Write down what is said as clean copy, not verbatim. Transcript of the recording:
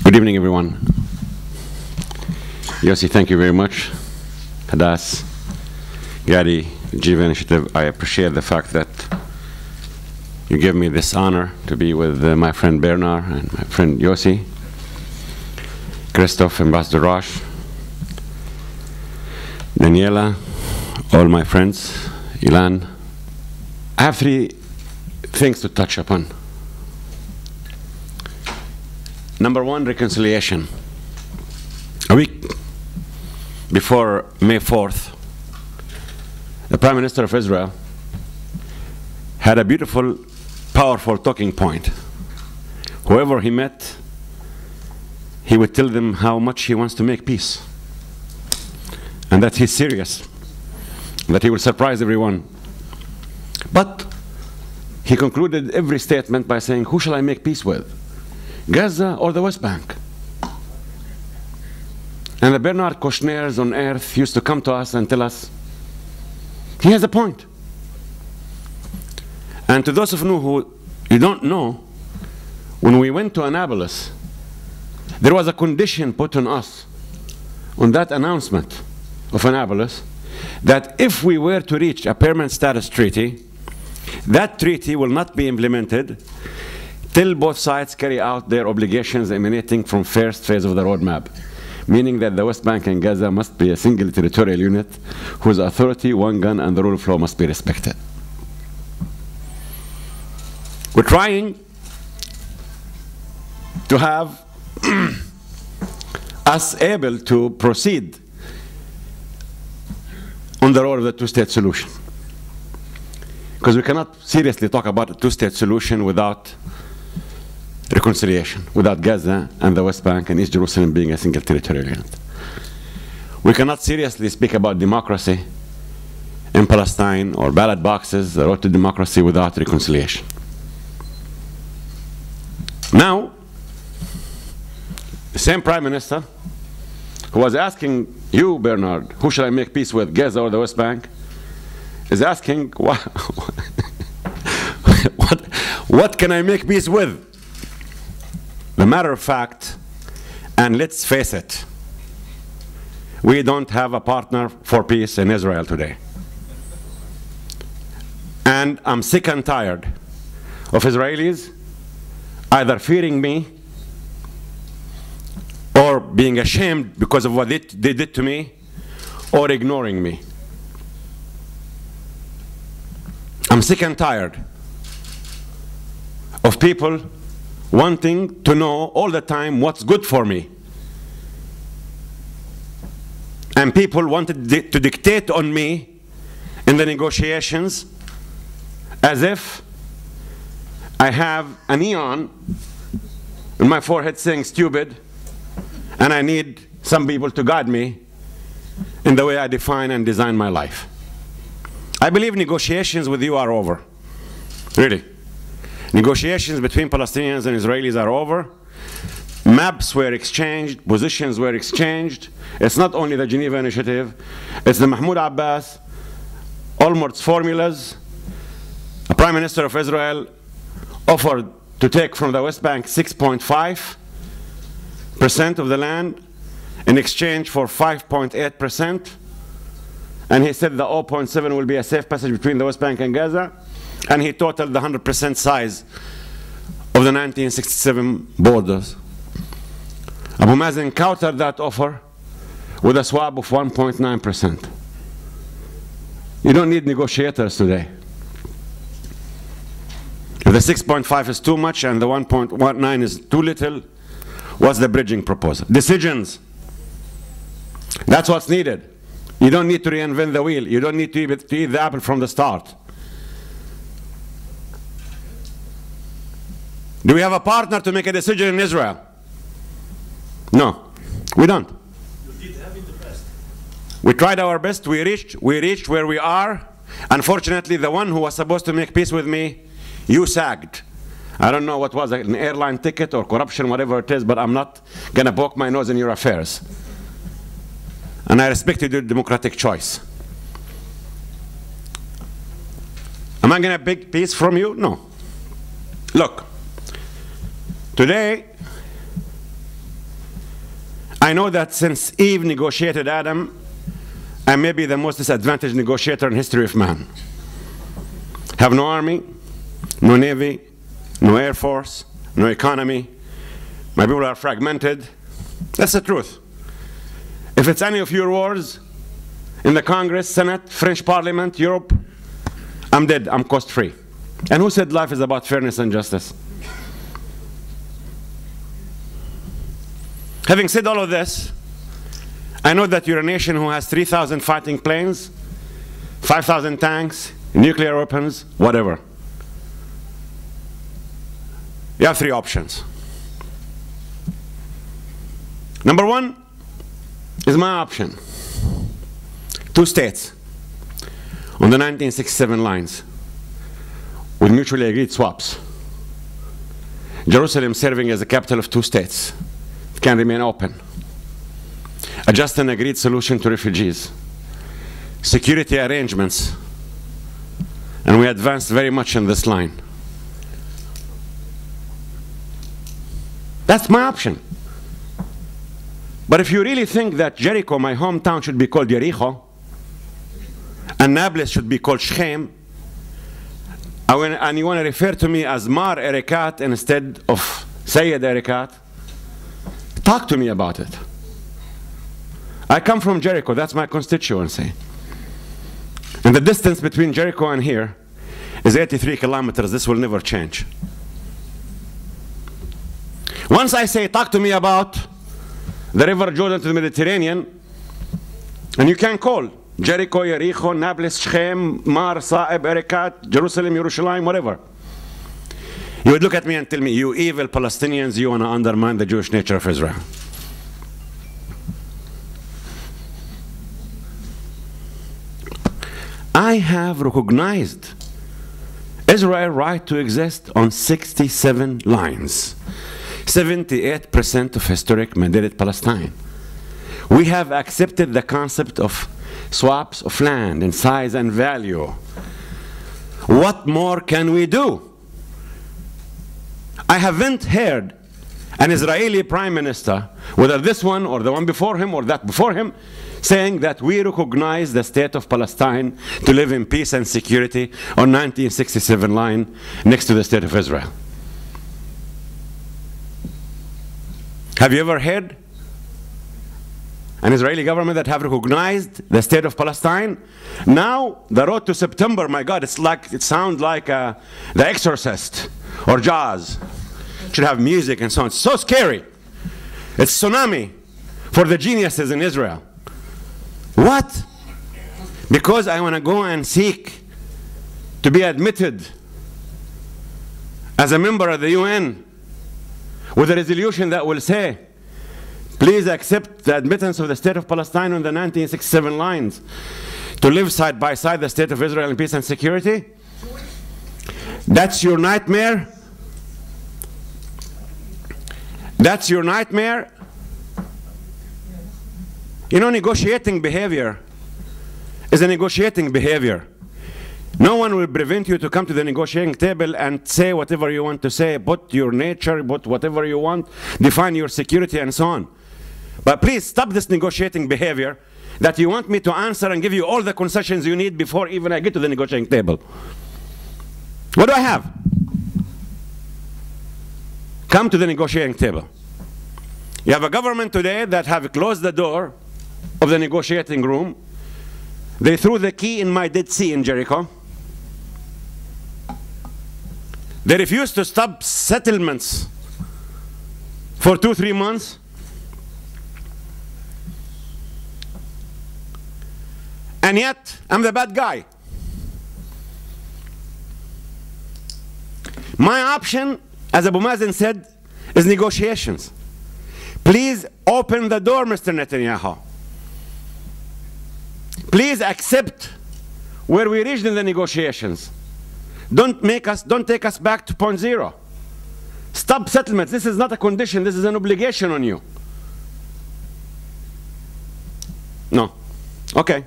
Good evening, everyone. Yossi, thank you very much. Hadas, Gadi, Jiva Initiative, I appreciate the fact that you gave me this honor to be with my friend Bernard and my friend Yossi, Christoph, Ambassador Rosh, Daniela, all my friends, Ilan. I have three things to touch upon. Number one, reconciliation. A week before May 4th, the Prime Minister of Israel had a beautiful, powerful talking point. Whoever he met, he would tell them how much he wants to make peace, and that he's serious, that he will surprise everyone. But he concluded every statement by saying, who shall I make peace with? Gaza or the West Bank? And the Bernard Kouchners on earth used to come to us and tell us, he has a point. And to those of you who you don't know, when we went to Annapolis, there was a condition put on us on that announcement of Annapolis that if we were to reach a permanent status treaty, that treaty will not be implemented till both sides carry out their obligations emanating from first phase of the roadmap, meaning that the West Bank and Gaza must be a single territorial unit whose authority, one gun, and the rule of law must be respected. We're trying to have us able to proceed on the road of the two-state solution. Because we cannot seriously talk about a two-state solution without reconciliation, without Gaza and the West Bank and East Jerusalem being a single territorial unit. We cannot seriously speak about democracy in Palestine or ballot boxes, the road to democracy, without reconciliation. Now, the same Prime Minister who was asking you, Bernard, who should I make peace with, Gaza or the West Bank, is asking, what can I make peace with? The matter of fact, and let's face it, we don't have a partner for peace in Israel today. And I'm sick and tired of Israelis either fearing me or being ashamed because of what they did to me, or ignoring me. I'm sick and tired of people wanting to know all the time what's good for me. And people wanted to dictate on me in the negotiations as if I have a neon in my forehead saying stupid, and I need some people to guide me in the way I define and design my life. I believe negotiations with you are over. Really. Negotiations between Palestinians and Israelis are over. Maps were exchanged, positions were exchanged. It's not only the Geneva Initiative, it's the Mahmoud Abbas, Olmert's formulas. The Prime Minister of Israel offered to take from the West Bank 6.5% of the land in exchange for 5.8%. And he said the 0.7 will be a safe passage between the West Bank and Gaza. And he totaled the 100% size of the 1967 borders. Abu Mazen countered that offer with a swap of 1.9%. You don't need negotiators today. If the 6.5 is too much and the 1.19 is too little, what's the bridging proposal? Decisions. That's what's needed. You don't need to reinvent the wheel. You don't need to eat the apple from the start. Do we have a partner to make a decision in Israel? No, we don't. You did have in the past. We tried our best. We reached where we are. Unfortunately, the one who was supposed to make peace with me, you sagged. I don't know what was it, an airline ticket or corruption, whatever it is, but I'm not going to poke my nose in your affairs. And I respected your democratic choice. Am I going to beg peace from you? No. Look, today, I know that since Eve negotiated Adam, I may be the most disadvantaged negotiator in history of man. Have no army, no navy, no air force, no economy. My people are fragmented. That's the truth. If it's any of your wars in the Congress, Senate, French Parliament, Europe, I'm dead, I'm cost-free. And who said life is about fairness and justice? Having said all of this, I know that you're a nation who has 3,000 fighting planes, 5,000 tanks, nuclear weapons, whatever. You have three options. Number one is my option. 2 states on the 1967 lines with mutually agreed swaps. Jerusalem serving as the capital of 2 states. It can remain open. A just and agreed solution to refugees. Security arrangements. And we advanced very much in this line. That's my option. But if you really think that Jericho, my hometown, should be called Jericho, and Nablus should be called Shechem, and you want to refer to me as Mar Caricat instead of Sayyid Caricat, talk to me about it. I come from Jericho, that's my constituency. And the distance between Jericho and here is 83 kilometers. This will never change. Once I say, talk to me about the river Jordan to the Mediterranean, and you can call Jericho, Jericho, Nablus, Shechem, Mar, Sa'ib, Caricat, Jerusalem, Yerushalayim, whatever. You would look at me and tell me, you evil Palestinians, you want to undermine the Jewish nature of Israel. I have recognized Israel's right to exist on 67 lines. 78% of historic Mediterranean Palestine. We have accepted the concept of swaps of land in size and value. What more can we do? I haven't heard an Israeli prime minister, whether this one or the one before him or that before him, saying that we recognize the state of Palestine to live in peace and security on 1967 line next to the state of Israel. Have you ever heard an Israeli government that have recognized the state of Palestine? Now, the road to September, my God, it sounds like The Exorcist or Jaws. It should have music and so on. It's so scary. It's tsunami for the geniuses in Israel. What? Because I want to go and seek to be admitted as a member of the UN with a resolution that will say, please accept the admittance of the state of Palestine on the 1967 lines to live side by side the state of Israel in peace and security? That's your nightmare? That's your nightmare? You know, negotiating behavior is a negotiating behavior. No one will prevent you to come to the negotiating table and say whatever you want to say, put your nature, put whatever you want, define your security and so on. But please stop this negotiating behavior that you want me to answer and give you all the concessions you need before even I get to the negotiating table. What do I have? Come to the negotiating table. You have a government today that have closed the door of the negotiating room. They threw the key in my Dead Sea in Jericho. They refused to stop settlements for 2-3 months. And yet, I'm the bad guy. My option, as Abu Mazen said, is negotiations. Please open the door, Mr. Netanyahu. Please accept where we reached in the negotiations. Don't take us back to point zero. Stop settlements. This is not a condition. This is an obligation on you. No. Okay.